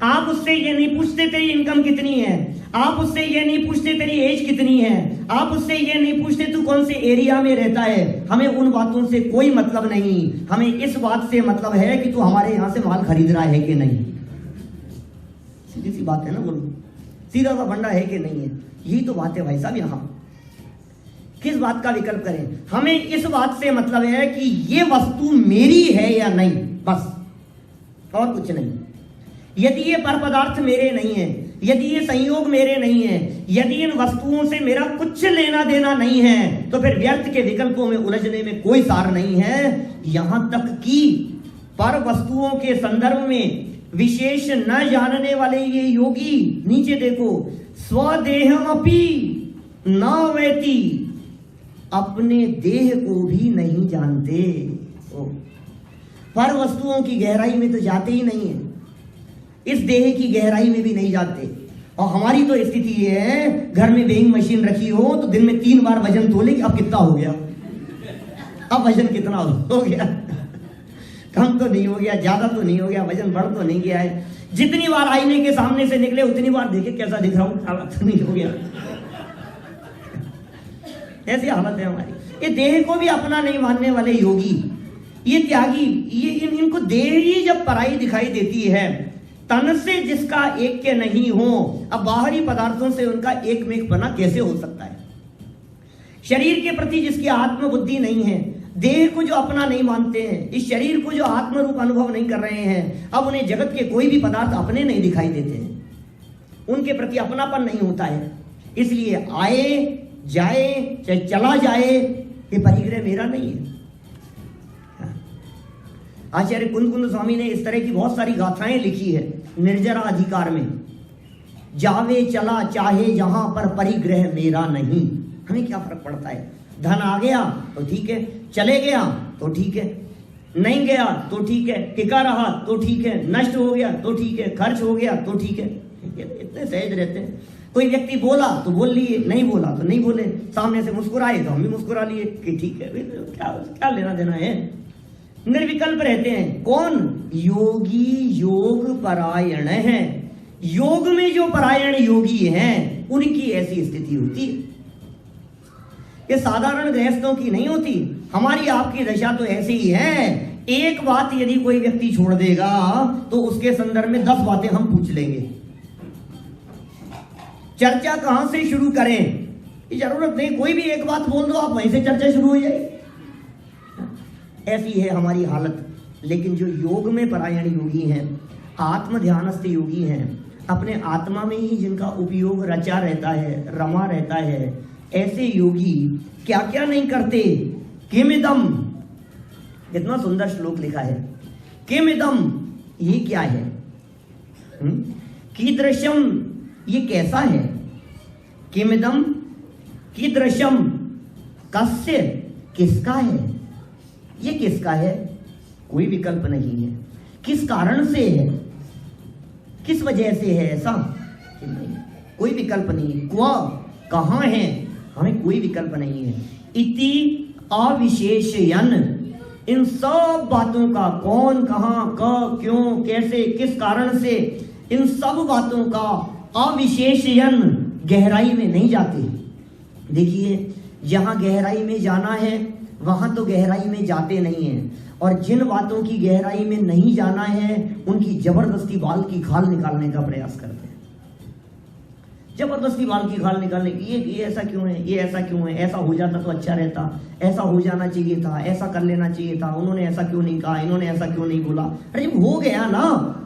आप उससे ये नहीं पूछते तेरी इनकम कितनी है। आप उससे ये नहीं पूछते तेरी एज कितनी है। आप उससे ये नहीं पूछते तू कौन से एरिया में रहता है। हमें उन बातों से कोई मतलब नहीं, हमें इस बात से मतलब है कि तू हमारे यहां से माल खरीद रहा है कि नहीं। सीधी सी बात है ना, बोलो सीधा सा फंडा है कि नहीं है। यही तो बात है भाई साहब। यहां किस बात का विकल्प करें? हमें इस बात से मतलब है कि ये वस्तु मेरी है या नहीं, बस, और कुछ नहीं। यदि ये पर पदार्थ मेरे नहीं है, यदि ये संयोग मेरे नहीं है, यदि इन वस्तुओं से मेरा कुछ लेना देना नहीं है, तो फिर व्यर्थ के विकल्पों में उलझने में कोई सार नहीं है। यहां तक कि पर वस्तुओं के संदर्भ में विशेष न जानने वाले ये योगी, नीचे देखो, स्वदेहमपि न वैति, अपने देह को भी नहीं जानते। पर वस्तुओं की गहराई में तो जाते ही नहीं है, इस देह की गहराई में भी नहीं जाते। और हमारी तो स्थिति ये है, घर में वेइंग मशीन रखी हो तो दिन में 3 बार वजन तोले कि अब कितना हो गया, अब वजन कितना हो गया। कम तो नहीं हो गया, ज्यादा तो नहीं हो गया, वजन बढ़ तो नहीं गया है। जितनी बार आईने के सामने से निकले उतनी बार देखे कैसा दिख रहा हूं, हालत तो नहीं हो गया। ऐसी हालत है हमारी। ये देह को भी अपना नहीं मानने वाले योगी, ये त्यागी, ये इनको देह ही जब पराई दिखाई देती है, तन से जिसका एक के नहीं हो, अब बाहरी पदार्थों से उनका एक में एक बना कैसे हो सकता है। शरीर के प्रति जिसकी आत्म बुद्धि नहीं है, देह को जो अपना नहीं मानते हैं, इस शरीर को जो आत्म रूप अनुभव नहीं कर रहे हैं, अब उन्हें जगत के कोई भी पदार्थ अपने नहीं दिखाई देते हैं, उनके प्रति अपनापन नहीं होता है। इसलिए आए जाए चाहे चला जाए, ये परिग्रह मेरा नहीं है। आचार्य कुंद स्वामी ने इस तरह की बहुत सारी गाथाएं लिखी है निर्जरा अधिकार में। जावे चला चाहे जहां पर परिग्रह मेरा नहीं। हमें क्या फर्क पड़ता है, धन आ गया तो ठीक है, चले गया तो ठीक है, नहीं गया तो ठीक है, टिका रहा तो ठीक है, नष्ट हो गया तो ठीक है, खर्च हो गया तो ठीक है। इतने सहज रहते हैं। कोई व्यक्ति बोला तो बोल लिए, नहीं बोला तो नहीं बोले, सामने से मुस्कुराए तो हम भी मुस्कुरा लिए कि ठीक है, क्या लेना देना है। निर्विकल्प रहते हैं। कौन? योगी योग परायण है। योग में जो परायण योगी हैं उनकी ऐसी स्थिति होती है, ये साधारण गृहस्थों की नहीं होती। हमारी आपकी दशा तो ऐसी ही है। एक बात यदि कोई व्यक्ति छोड़ देगा तो उसके संदर्भ में 10 बातें हम पूछ लेंगे। चर्चा कहां से शुरू करें, ये जरूरत नहीं, कोई भी एक बात बोल दो आप, वहीं से चर्चा शुरू हो जाएगी। ऐसी है हमारी हालत। लेकिन जो योग में परायण योगी हैं, आत्म ध्यानस्थ योगी हैं, अपने आत्मा में ही जिनका उपयोग रचा रहता है, रमा रहता है, ऐसे योगी क्या क्या नहीं करते। किमिदम, कितना सुंदर श्लोक लिखा है। किमिदम, ये क्या है। कीदृशम, ये कैसा है। किमिदम कीदृशम, कस्य, किसका है, ये किसका है। कोई विकल्प नहीं है। किस कारण से है, किस वजह से है, ऐसा नहीं, कोई विकल्प नहीं है। क्वा, कहां है, हमें कोई विकल्प नहीं है। इति अविशेषयन, इन सब बातों का, कौन, कहां, कब, क्यों, कैसे, किस कारण से, इन सब बातों का अविशेषयन, गहराई में नहीं जाते। देखिए, जहां गहराई में जाना है वहां तो गहराई में जाते नहीं हैं, और जिन बातों की गहराई में नहीं जाना है उनकी जबरदस्ती बाल की खाल निकालने का प्रयास करते हैं। जबरदस्ती बाल की खाल निकालने की, ये ऐसा क्यों है, ये ऐसा क्यों है, ऐसा हो जाता तो अच्छा रहता, ऐसा हो जाना चाहिए था, ऐसा कर लेना चाहिए था, उन्होंने ऐसा क्यों नहीं कहा, इन्होंने ऐसा क्यों नहीं बोला। अरे जब हो गया ना,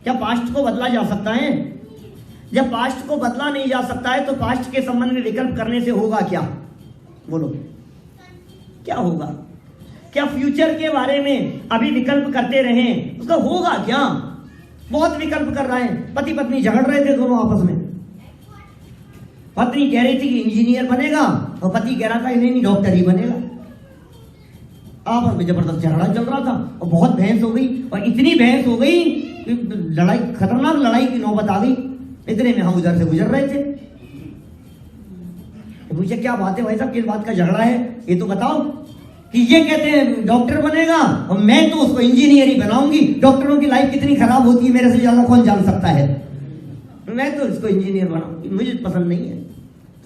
क्या पास्ट को बदला जा सकता है। जब पास्ट को बदला नहीं जा सकता है तो पास्ट के संबंध में विकल्प करने से होगा क्या, बोलो क्या होगा। क्या फ्यूचर के बारे में अभी विकल्प करते रहें, उसका होगा क्या। बहुत विकल्प कर रहे हैं। पति पत्नी झगड़ रहे थे दोनों आपस में, पत्नी कह रही थी कि इंजीनियर बनेगा और पति कह रहा था नहीं डॉक्टर ही बनेगा। आपस में जबरदस्त झगड़ा चल रहा था और बहुत बहस हो गई, और इतनी बहस हो गई कि लड़ाई, खतरनाक लड़ाई की नौबत आ गई। इतने में हम उधर से गुजर रहे थे, पूछे क्या बात है भाई साहब, किस बात का झगड़ा है, ये तो बताओ। कि ये कहते हैं डॉक्टर बनेगा और मैं तो उसको इंजीनियर ही बनाऊंगी। डॉक्टरों की लाइफ कितनी खराब होती है मेरे से ज्यादा कौन जान सकता है, मैं तो इसको इंजीनियर बनाऊंगी, मुझे पसंद नहीं है।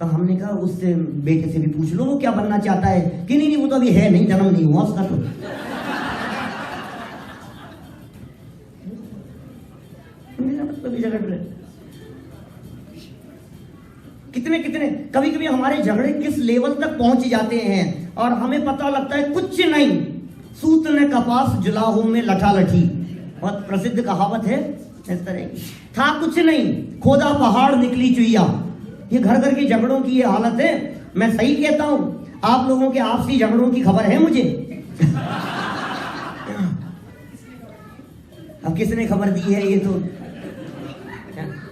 तो हमने कहा उससे बेटे से भी पूछ लो वो क्या बनना चाहता है। कि नहीं वो तो अभी है नहीं, जन्म नहीं हुआ उसका। तो झगड़ रहे कितने कितने, कभी कभी हमारे झगड़े किस लेवल तक पहुंच जाते हैं और हमें पता लगता है कुछ नहीं। सूत ने कपास जुलाहों में लठा लठी, बहुत प्रसिद्ध कहावत है इस तरह की। था कुछ नहीं, खोदा पहाड़ निकली चुईया। ये घर घर के झगड़ों की ये हालत है। मैं सही कहता हूं, आप लोगों के आपसी झगड़ों की खबर है मुझे। अब किसने खबर दी है ये तो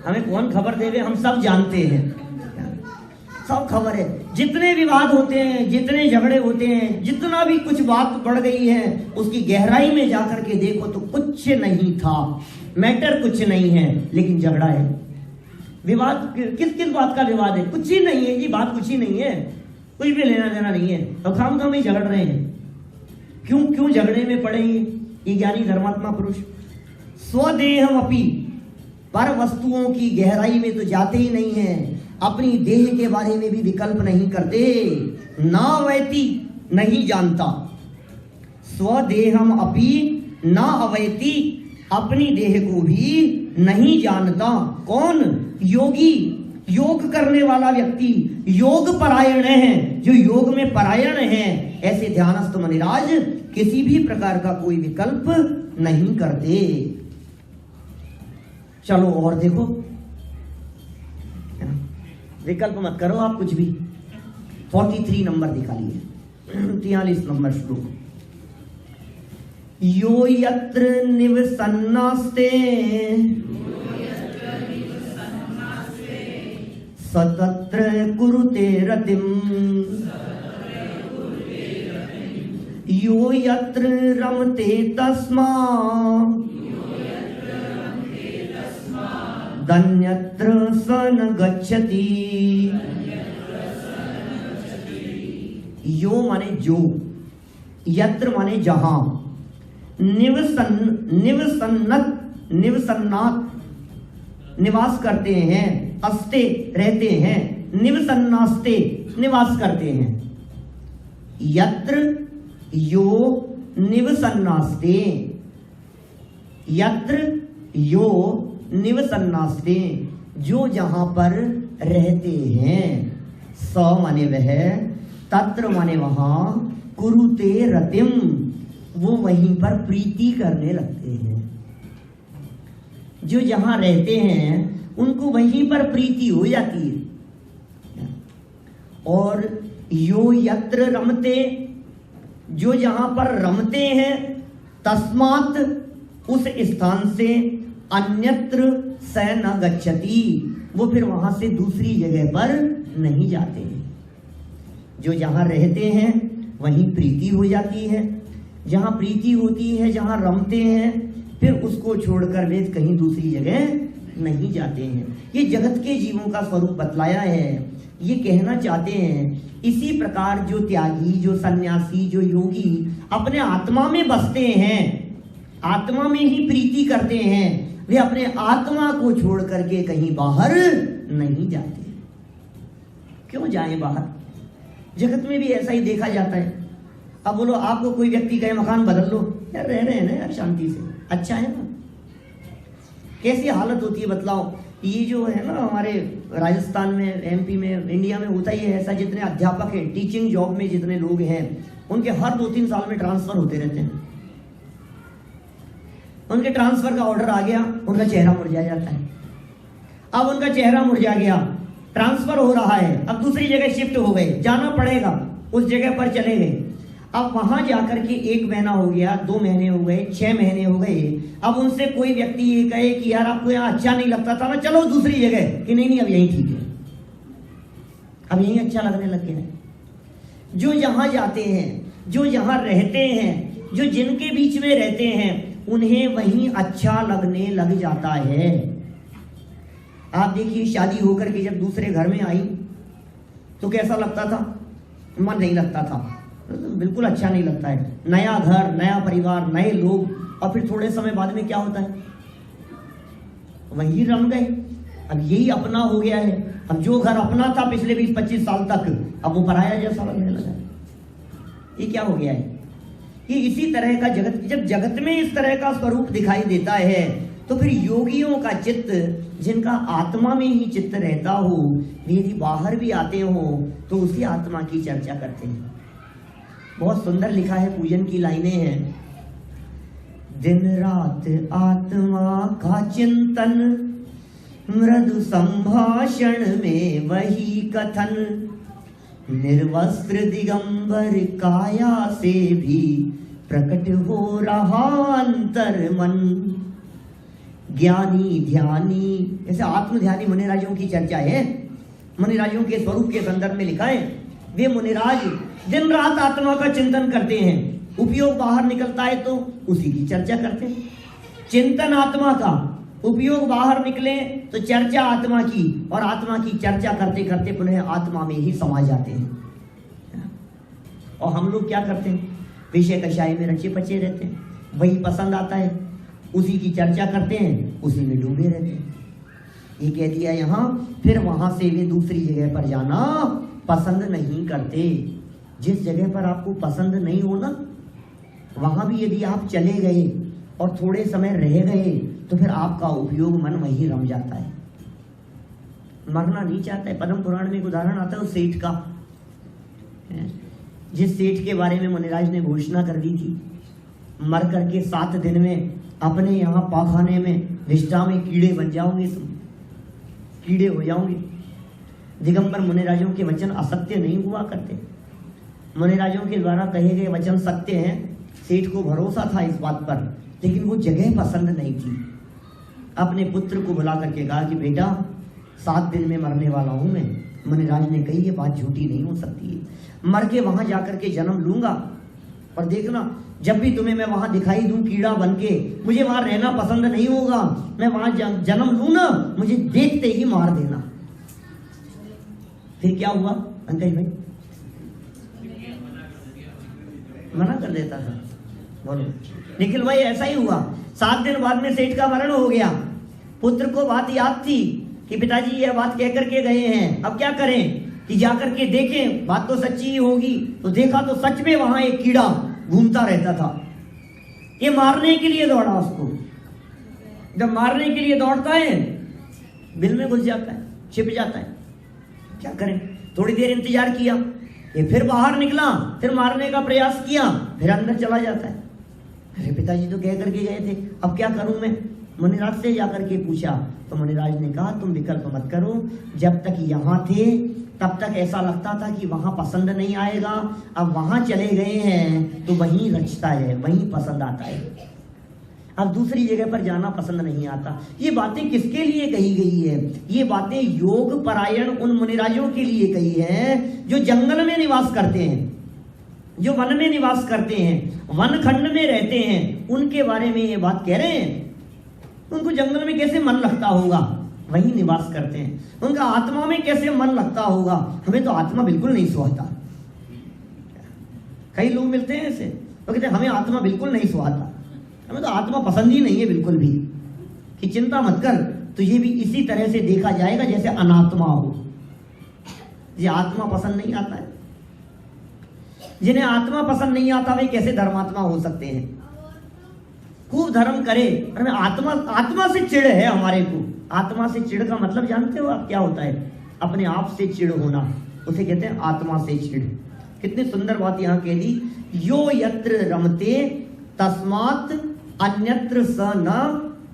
हमें कौन खबर देवे, हम सब जानते हैं, सब खबर है। जितने विवाद होते हैं, जितने झगड़े होते हैं, जितना भी कुछ बात बढ़ गई है, उसकी गहराई में जाकर के देखो तो कुछ नहीं था, मैटर कुछ नहीं है, लेकिन झगड़ा है। विवाद किस किस बात का विवाद है, कुछ ही नहीं है जी, बात कुछ ही नहीं है, कुछ भी लेना देना नहीं है, तो खाम खाम ही झगड़ रहे हैं। क्यों क्यों झगड़े में पड़े हैं, ये ज्ञानी धर्मात्मा पुरुष स्वदेहम अपि, पर वस्तुओं की गहराई में तो जाते ही नहीं है, अपनी देह के बारे में भी विकल्प नहीं करते। ना वैति, नहीं जानता, स्वदेहम अपि ना अवैति, अपनी देह को भी नहीं जानता। कौन? योगी, योग करने वाला व्यक्ति, योग परायण है, जो योग में परायण है, ऐसे ध्यानस्थ मुनिराज किसी भी प्रकार का कोई विकल्प नहीं करते। चलो और देखो, विकल्प मत करो आप कुछ भी। 43 नंबर निकालिए, 43 नंबर श्लोक। यो यत्र निवसन्नास्ते सतत्र कुरुते रतिम, यो यत्र रमते तस्मा दन्यत्र स न गच्छति। यो माने जो, यत्र माने जहां, निवसन्नात निवास करते हैं, अस्ते रहते हैं, निवसन्नास्ते निवास करते हैं। यत्र यो निवसन्नास्ते, यत्र यो निवसन्नास्ते, जो जहां पर रहते हैं, स माने वह, तत्र माने वहां, कुरुते रतिम, वो वहीं पर प्रीति करने लगते हैं। जो जहां रहते हैं उनको वहीं पर प्रीति हो जाती है। और यो यत्र रमते, जो जहां पर रमते हैं, तस्मात् उस स्थान से, अन्यत्र स न गच्छति, वो फिर वहां से दूसरी जगह पर नहीं जाते हैं। जो जहां रहते हैं वहीं प्रीति हो जाती है, जहां प्रीति होती है, जहां रमते हैं, फिर उसको छोड़कर वे कहीं दूसरी जगह नहीं जाते हैं। ये जगत के जीवों का स्वरूप बतलाया है। ये कहना चाहते हैं इसी प्रकार जो त्यागी, जो सन्यासी, जो योगी अपने आत्मा में बसते हैं, आत्मा में ही प्रीति करते हैं, वे अपने आत्मा को छोड़ करके कहीं बाहर नहीं जाते। क्यों जाएं बाहर? जगत में भी ऐसा ही देखा जाता है। अब बोलो आपको कोई व्यक्ति कहे मकान बदल लो, यार रह रहे हैं ना यार शांति से, अच्छा है ना। कैसी हालत होती है बतलाओ। ये जो है ना हमारे राजस्थान में, एमपी में, इंडिया में होता ही है ऐसा। जितने अध्यापक हैं, टीचिंग जॉब में जितने लोग हैं, उनके हर 2-3 साल में ट्रांसफर होते रहते हैं। उनके ट्रांसफर का ऑर्डर आ गया, उनका चेहरा मुरझा जाता है। अब उनका चेहरा मुरझा गया, ट्रांसफर हो रहा है, अब दूसरी जगह शिफ्ट हो गए, जाना पड़ेगा, उस जगह पर चले गए। अब वहां जाकर के 1 महीना हो गया, 2 महीने हो गए, 6 महीने हो गए। अब उनसे कोई व्यक्ति ये कहे कि यार आपको यहाँ अच्छा नहीं लगता था ना, चलो दूसरी जगह, कि नहीं अब यही ठीक है, अब यही अच्छा लगने लग गया है। जो जहां जाते हैं, जो जहां रहते हैं, जो जिनके बीच में रहते हैं, उन्हें वहीं अच्छा लगने लग जाता है। आप देखिए शादी होकर के जब दूसरे घर में आई तो कैसा लगता था? मन नहीं लगता था, बिल्कुल अच्छा नहीं लगता है। नया घर, नया परिवार, नए लोग, और फिर थोड़े समय बाद में क्या होता है? वहीं रम गए। अब यही अपना हो गया है। अब जो घर अपना था पिछले 20-25 साल तक, अब वो पराया जैसा लगने लगा है। ये क्या हो गया है? ये इसी तरह का जगत, जब जगत में इस तरह का स्वरूप दिखाई देता है तो फिर योगियों का चित्त, जिनका आत्मा में ही चित्त रहता हो, यदि बाहर भी आते हो तो उसी आत्मा की चर्चा करते हैं। बहुत सुंदर लिखा है, पूजन की लाइनें हैं। दिन रात आत्मा का चिंतन, मृदु संभाषण में वही कथन, निर्वस्त्र दिगंबर काया से भी प्रकट हो रहा अंतर मन। ज्ञानी ध्यानी, ऐसे आत्मध्यानी मुनिराजों की चर्चा है। मुनिराजों के स्वरूप के संदर्भ में लिखा है, वे मुनिराज दिन रात आत्मा का चिंतन करते हैं। उपयोग बाहर निकलता है तो उसी की चर्चा करते हैं। चिंतन आत्मा का, उपयोग बाहर निकले तो चर्चा आत्मा की, और आत्मा की चर्चा करते करते पुनः आत्मा में ही समा जाते हैं। और हम लोग क्या करते हैं? विषय कषाय में रचे पचे रहते हैं, वही पसंद आता है, उसी की चर्चा करते हैं, उसी में डूबे रहते हैं। ये कह दिया यहाँ, फिर वहां से वे दूसरी जगह पर जाना पसंद नहीं करते। जिस जगह पर आपको पसंद नहीं हो ना, वहां भी यदि आप चले गए और थोड़े समय रह गए तो फिर आपका उपयोग मन वहीं रम जाता है, मरना नहीं चाहता है। पद्म पुराण में एक उदाहरण आता है उस सेठ का, जिस सेठ के बारे में मुनिराज ने घोषणा कर दी थी, मर करके 7 दिन में अपने यहाँ पाखाने में विष्ठा में कीड़े बन जाओगे, कीड़े हो जाओगे। दिगंबर मुनिराजों के वचन असत्य नहीं हुआ करते, मुनिराजों के द्वारा कहे गए वचन सत्य हैं। सेठ को भरोसा था इस बात पर, लेकिन वो जगह पसंद नहीं थी। अपने पुत्र को बुला करके कहा कि बेटा 7 दिन में मरने वाला हूं मैं। मुनिराज ने कही ये बात झूठी नहीं हो सकती है, मर के वहां जाकर के जन्म लूंगा, और देखना जब भी तुम्हें मैं वहां दिखाई दूं कीड़ा बन के, मुझे वहां रहना पसंद नहीं होगा, मैं वहां जन्म लूं ना, मुझे देखते ही मार देना। फिर क्या हुआ अंकल भाई? मना कर देता था, बोलो निखिल भाई। ऐसा ही हुआ, 7 दिन बाद में सेठ का मरण हो गया। पुत्र को बात याद थी कि पिताजी ये बात कह करके गए हैं, अब क्या करें कि जाकर के देखें, बात तो सच्ची ही होगी। तो देखा तो सच में वहां एक कीड़ा घूमता रहता था। ये मारने के लिए दौड़ा उसको। जब मारने के लिए दौड़ता है, बिल में घुस जाता है, छिप जाता है। क्या करें? थोड़ी देर इंतजार किया, ये फिर बाहर निकला, फिर मारने का प्रयास किया, फिर अंदर चला जाता है। अरे पिताजी तो कह करके गए थे, अब क्या करूं मैं? मुनिराज से जाकर के पूछा तो मुनिराज ने कहा तुम विकल्प मत करो, जब तक यहाँ थे तब तक ऐसा लगता था कि वहां पसंद नहीं आएगा, अब वहां चले गए हैं तो वहीं रचता है, वहीं पसंद आता है। अब दूसरी जगह पर जाना पसंद नहीं आता। ये बातें किसके लिए कही गई है? ये बातें योग परायण उन मुनिराजों के लिए कही है जो जंगल में निवास करते हैं, जो वन में निवास करते हैं, वन खंड में रहते हैं। उनके बारे में ये बात कह रहे हैं। उनको जंगल में कैसे मन लगता होगा, वहीं निवास करते हैं। उनका आत्मा में कैसे मन लगता होगा, हमें तो आत्मा बिल्कुल नहीं सुहाता। कई लोग मिलते हैं ऐसे, वो कहते हैं हमें आत्मा बिल्कुल नहीं सुहाता, हमें तो आत्मा पसंद ही नहीं है बिल्कुल भी। कि चिंता मत कर, तुझे भी इसी तरह से देखा जाएगा जैसे अनात्मा हो। ये आत्मा पसंद नहीं आता है। जिन्हें आत्मा पसंद नहीं आता वे कैसे धर्मात्मा हो सकते हैं? खूब धर्म करे, अरे आत्मा से चिढ़ है हमारे को। आत्मा से चिढ़ का मतलब जानते हो आप क्या होता है? अपने आप से चिढ़ होना, उसे कहते हैं आत्मा से चिढ़। कितनी सुंदर बात यहाँ कह दी, यो यत्र रमते तस्मात् अन्यत्र स न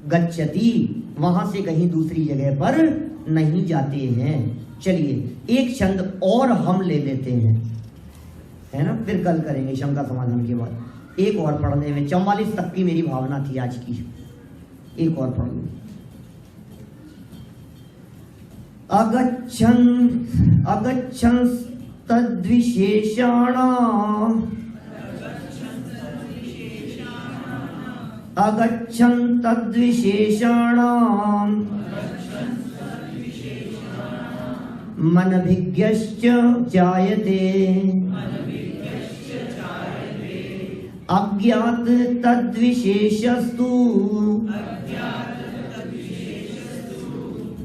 गच्छति। वहां से कहीं दूसरी जगह पर नहीं जाते हैं। चलिए एक छंद और हम ले लेते हैं, है ना, फिर कल करेंगे शंका समाधान के बाद। एक और पढ़ने में 44 तक की मेरी भावना थी आज की, एक और पढ़ लूं। अगच्छन् तद्विशेषाणाम् अगच्छन् तद्विशेषाणाम् मनभिज्ञश्च जायते अज्ञात तद्विशेषस्तु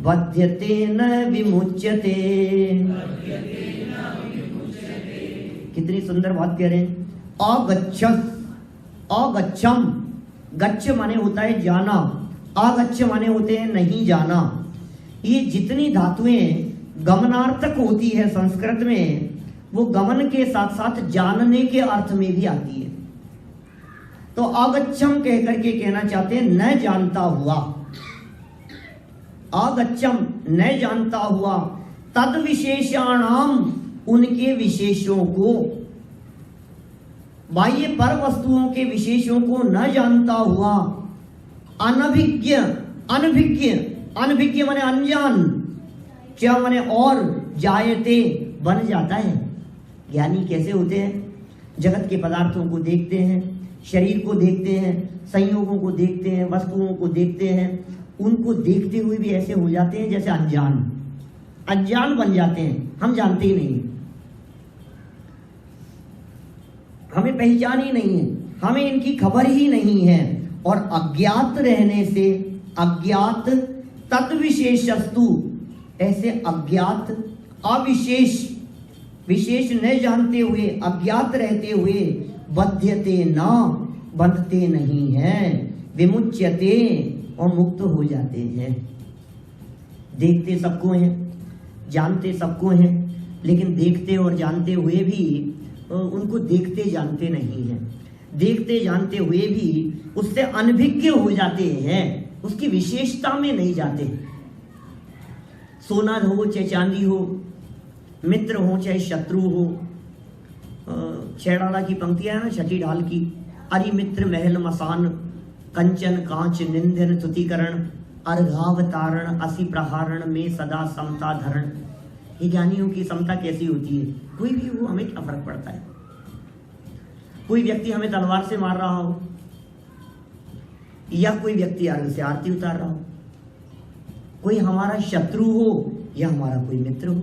बध्यते न विमुच्यते। कितनी सुंदर बात कह रहे हैं। अगच्छम, गच्छ माने होता है जाना, अगच्छ माने होते हैं नहीं जाना। ये जितनी धातुएं गमनार्थक होती है संस्कृत में, वो गमन के साथ साथ जानने के अर्थ में भी आती है। तो अगच्छम कह करके कहना चाहते हैं न जानता हुआ, अगच्छम न जानता हुआ, तद विशेषाणाम उनके विशेषों को, बाह्य पर वस्तुओं के विशेषों को न जानता हुआ, अनभिज्ञ, अनभिज्ञ, अनभिज्ञ माने अनजान, क्या माने और, जायते बन जाता है। ज्ञानी कैसे होते हैं? जगत के पदार्थों को देखते हैं, शरीर को देखते हैं, संयोगों को देखते हैं, वस्तुओं को देखते हैं, उनको देखते हुए भी ऐसे हो जाते हैं जैसे अनजान, अनजान बन जाते हैं। हम जानते ही नहीं, हमें पहचान ही नहीं है। हमें इनकी खबर ही नहीं है, और अज्ञात रहने से अज्ञात तत्विशेषस्तु, ऐसे अज्ञात अविशेष विशेष न जानते हुए अज्ञात रहते हुए बध्यते न, बंधते नहीं हैं, विमुच्यते और मुक्त हो जाते हैं। देखते सबको हैं, जानते सबको हैं, लेकिन देखते और जानते हुए भी उनको देखते जानते नहीं हैं। देखते जानते हुए भी उससे अनभिज्ञ हो जाते हैं, उसकी विशेषता में नहीं जाते। सोना हो चाहे चांदी हो, मित्र हो चाहे शत्रु हो। छेड़ाला की पंक्तियां है ना, छठी ढाल की, अरि मित्र महल मसान, कंचन कांच निंदन तुतिकरण, अर्घावतारण असि प्रहारण में सदा समता धरण। ये ज्ञानियों की समता कैसी होती है? कोई भी हो, हमें क्या फर्क पड़ता है? कोई व्यक्ति हमें तलवार से मार रहा हो या कोई व्यक्ति अर्घ से आरती उतार रहा हो, कोई हमारा शत्रु हो या हमारा कोई मित्र हो,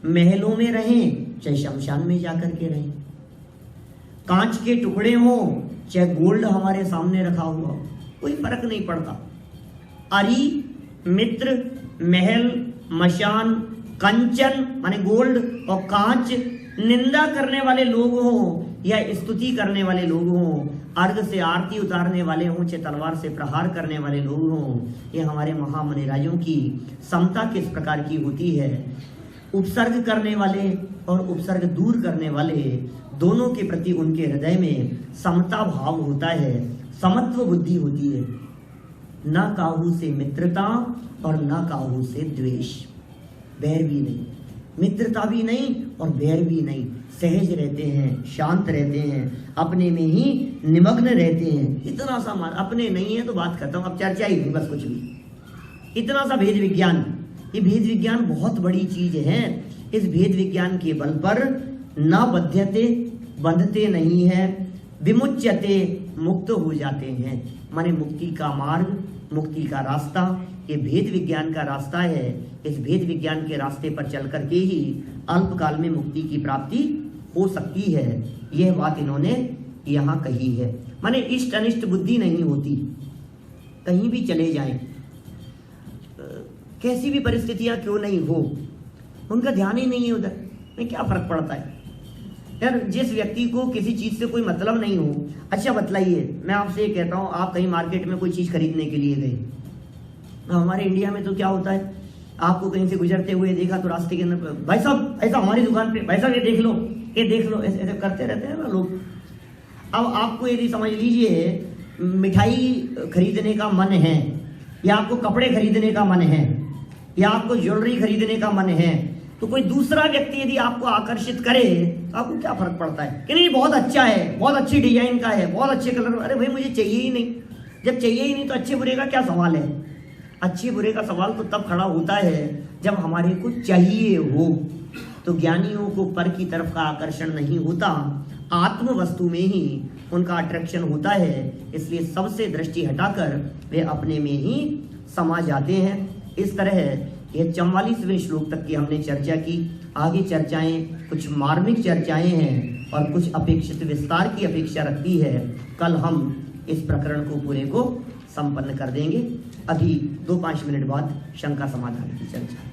महलों में रहें चाहे शमशान में जाकर के रहें, कांच के टुकड़े हो चाहे गोल्ड हमारे सामने रखा हुआ हो, कोई फर्क नहीं पड़ता। अरि मित्र महल मशान कंचन माने गोल्ड और कांच, निंदा करने वाले लोग हों या स्तुति करने वाले लोग हों, अर्घ से आरती उतारने वाले हों चाहे तलवार से प्रहार करने वाले लोग हों, ये हमारे महामुनिराजों की समता किस प्रकार की होती है। उपसर्ग करने वाले और उपसर्ग दूर करने वाले दोनों के प्रति उनके हृदय में समता भाव होता है, समत्व बुद्धि होती है। न काहू से मित्रता और न काहू से द्वेष, बैर भी नहीं, मित्रता भी नहीं और बैर भी नहीं, सहज रहते हैं, शांत रहते हैं, अपने में ही निमग्न रहते हैं। इतना सा मान, अपने नहीं है तो बात खत्म, अब चर्चा ही नहीं, बस कुछ भी। इतना सा भेद विज्ञान, ये भेद विज्ञान बहुत बड़ी चीज है। इस भेद विज्ञान के बल पर न बध्यते, बंधते नहीं है, विमुच्यते मुक्त हो जाते हैं। माने मुक्ति का मार्ग, मुक्ति का रास्ता, ये भेद विज्ञान का रास्ता है। इस भेद विज्ञान के रास्ते पर चल करके ही अल्पकाल में मुक्ति की प्राप्ति हो सकती है। यह बात इन्होंने यहाँ कही है। माने इष्ट अनिष्ट बुद्धि नहीं होती, कहीं भी चले जाएं, कैसी भी परिस्थितियां क्यों नहीं हो, उनका ध्यान ही नहीं है उधर में, क्या फर्क पड़ता है यार। जिस व्यक्ति को किसी चीज से कोई मतलब नहीं हो, अच्छा बतलाइए, मैं आपसे ये कहता हूँ, आप कहीं मार्केट में कोई चीज खरीदने के लिए गए, हमारे इंडिया में तो क्या होता है, आपको कहीं से गुजरते हुए देखा तो रास्ते के अंदर, भाई साहब ऐसा हमारी दुकान पे, भाई साहब ये देख लो, ये देख लो, ऐसे करते रहते हैं ना लोग। अब आपको यदि समझ लीजिए मिठाई खरीदने का मन है, या आपको कपड़े खरीदने का मन है, या आपको ज्वेलरी खरीदने का मन है, तो कोई दूसरा व्यक्ति यदि आपको आकर्षित करे तो आपको क्या फर्क पड़ता है कि नहीं बहुत अच्छा है, बहुत अच्छी डिजाइन का है, बहुत अच्छे कलर, अरे भाई मुझे चाहिए ही नहीं। जब चाहिए ही नहीं तो अच्छे बुरे का क्या सवाल है? अच्छे बुरे का सवाल तो तब खड़ा होता है जब हमारे को चाहिए हो। तो ज्ञानियों को पर की तरफ का आकर्षण नहीं होता, आत्म वस्तु में ही उनका अट्रैक्शन होता है। इसलिए सबसे दृष्टि हटाकर वे अपने में ही समा जाते हैं। इस तरह ये 44वें श्लोक तक की हमने चर्चा की। आगे चर्चाएं कुछ मार्मिक चर्चाएं हैं और कुछ अपेक्षित विस्तार की अपेक्षा रखती है। कल हम इस प्रकरण को पूरे को संपन्न कर देंगे। अभी 2-5 मिनट बाद शंका समाधान की चर्चा।